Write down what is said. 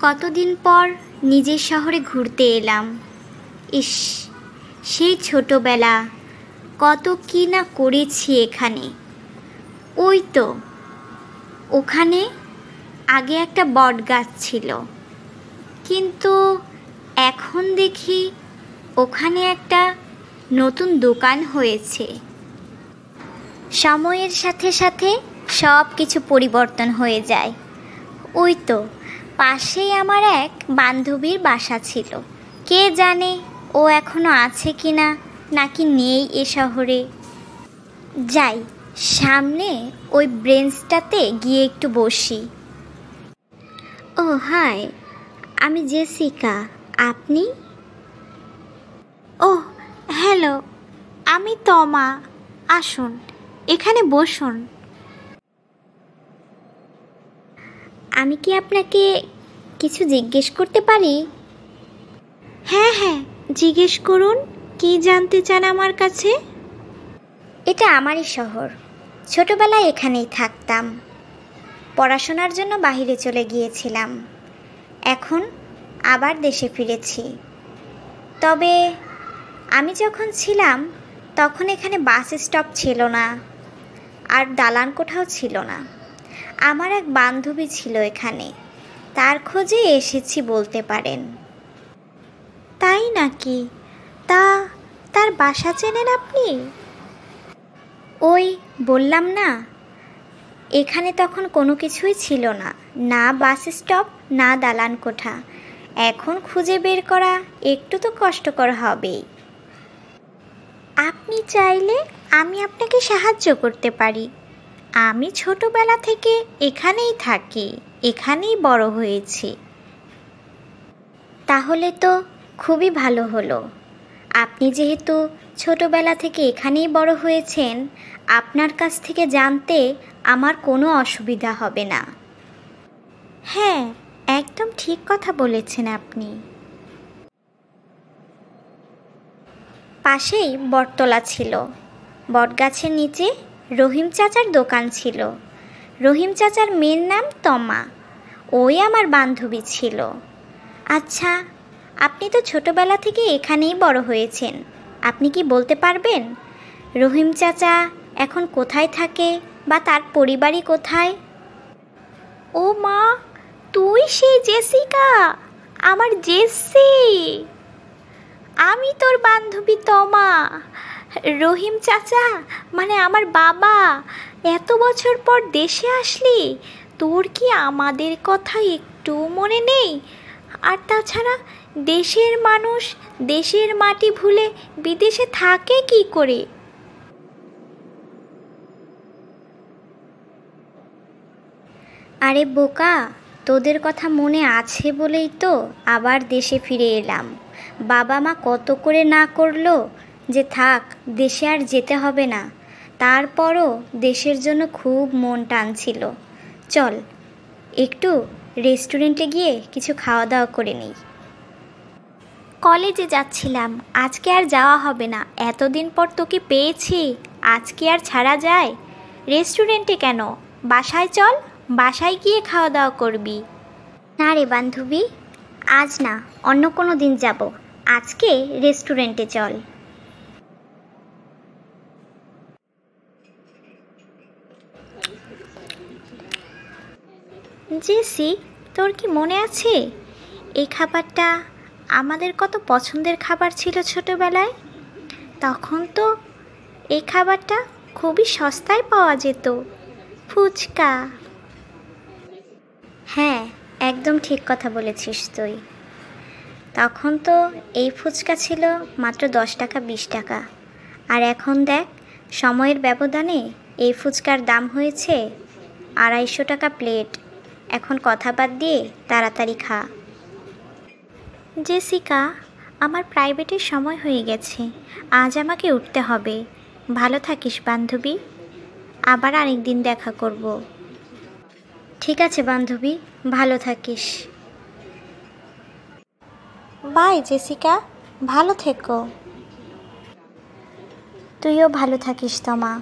কতদিন পর নিজের শহরে ঘুরতে এলাম। ইস, সেই ছোটবেলা কত কি না করেছি এখানে। ওই তো ওখানে আগে একটা বট গাছ ছিল, কিন্তু এখন দেখি ওখানে একটা নতুন দোকান হয়েছে। সময়ের সাথে সাথে সব কিছু পরিবর্তন হয়ে যায়। ওই তো পাশেই আমার এক বান্ধবীর বাসা ছিল। কে জানে ও এখনো আছে কিনা, নাকি নেই এ শহরে। যাই, সামনে ওই ব্রেঞ্চটাতে গিয়ে একটু বসি। ও হাই, আমি জেসিকা, আপনি? ও হ্যালো, আমি তমা। আসুন, এখানে বসুন। আমি কি আপনাকে কিছু জিজ্ঞেস করতে পারি? হ্যাঁ হ্যাঁ, জিজ্ঞেস করুন। কি জানতে চান আমার কাছে? এটা আমারই শহর। ছোটবেলায় এখানেই থাকতাম। পড়াশোনার জন্য বাইরে চলে গিয়েছিলাম। এখন আবার দেশে ফিরেছি। তবে আমি যখন ছিলাম তখন এখানে বাস স্টপ ছিল না, আর দালান কোঠাও ছিল না। আমার এক বান্ধবী ছিল এখানে, তার খোঁজে এসেছি বলতে পারেন। তাই নাকি? তার বাসা চেনেন আপনি? ওই বললাম না, এখানে তখন কোনো কিছুই ছিল না, না বাস স্টপ, না দালান কোঠা। এখন খুঁজে বের করা একটু তো কষ্টকর হবেই। আপনি চাইলে আমি আপনাকে সাহায্য করতে পারি। আমি ছোটবেলা থেকে এখানেই থাকি, এখানেই বড় হয়েছি। তাহলে তো খুবই ভালো হলো। আপনি যেহেতু ছোটবেলা থেকে এখানেই বড় হয়েছেন, আপনার কাছ থেকে জানতে আমার কোনো অসুবিধা হবে না। হ্যাঁ, একদম ঠিক কথা বলেছেন আপনি। পাশেই বটতলা ছিল। বটগাছের নিচে রহিম চাচার দোকান ছিল। রহিম চাচার মেয়ের নাম তমা, ওই আমার বান্ধবী ছিল। আচ্ছা, আপনি তো ছোটবেলা থেকে এখানেই বড় হয়েছেন, আপনি কি বলতে পারবেন রহিম চাচা এখন কোথায় থাকে বা তার পরিবারই কোথায়? ও মা, তুই সেই জেসিকা, আমার জেসি। আমি তোর বান্ধবী তমা। রহিম চাচা মানে আমার বাবা, এত বছর পর দেশে আসলি, তোর কি আমাদের কথা একটু মনে নেই? আর তাছাড়া দেশের মানুষ দেশের মাটি ভুলে বিদেশে থাকে কি করে? আরে বোকা, তোদের কথা মনে আছে বলেই তো আবার দেশে ফিরে এলাম। বাবা মা কত করে না করলো যে থাক, দেশে আর যেতে হবে না। তারপরও দেশের জন্য খুব মন টানছিল। চল একটু রেস্টুরেন্টে গিয়ে কিছু খাওয়া দাওয়া করে নিই। কলেজে যাচ্ছিলাম, আজকে আর যাওয়া হবে না। এতদিন পর তোকে পেয়েছি, আজকে আর ছাড়া যায়? রেস্টুরেন্টে কেন, বাসায় চল, বাসায় গিয়ে খাওয়া দাওয়া করবি। না রে বান্ধবী, আজ না, অন্য কোনো দিন যাব। আজকে রেস্টুরেন্টে চল। জেসি, তোর কি মনে আছে এই খাবারটা আমাদের কত পছন্দের খাবার ছিল ছোটবেলায়? তখন তো এই খাবারটা খুবই সস্তায় পাওয়া যেত, ফুচকা। হ্যাঁ, একদম ঠিক কথা বলেছিস তুই। তখন তো এই ফুচকা ছিল মাত্র 10 টাকা 20 টাকা, আর এখন দেখ, সময়ের ব্যবধানে এই ফুচকার দাম হয়েছে 250 টাকা প্লেট। এখন কথা বাদ দিয়ে তাড়াতাড়ি খা। জেসিকা, আমার প্রাইভেটের সময় হয়ে গেছে, আজ আমাকে উঠতে হবে। ভালো থাকিস বান্ধবী, আবার আরেকদিন দেখা করব। ঠিক আছে বান্ধবী, ভালো থাকিস। বাই জেসিকা, ভালো থেকো। তুইও ভালো থাকিস তমা।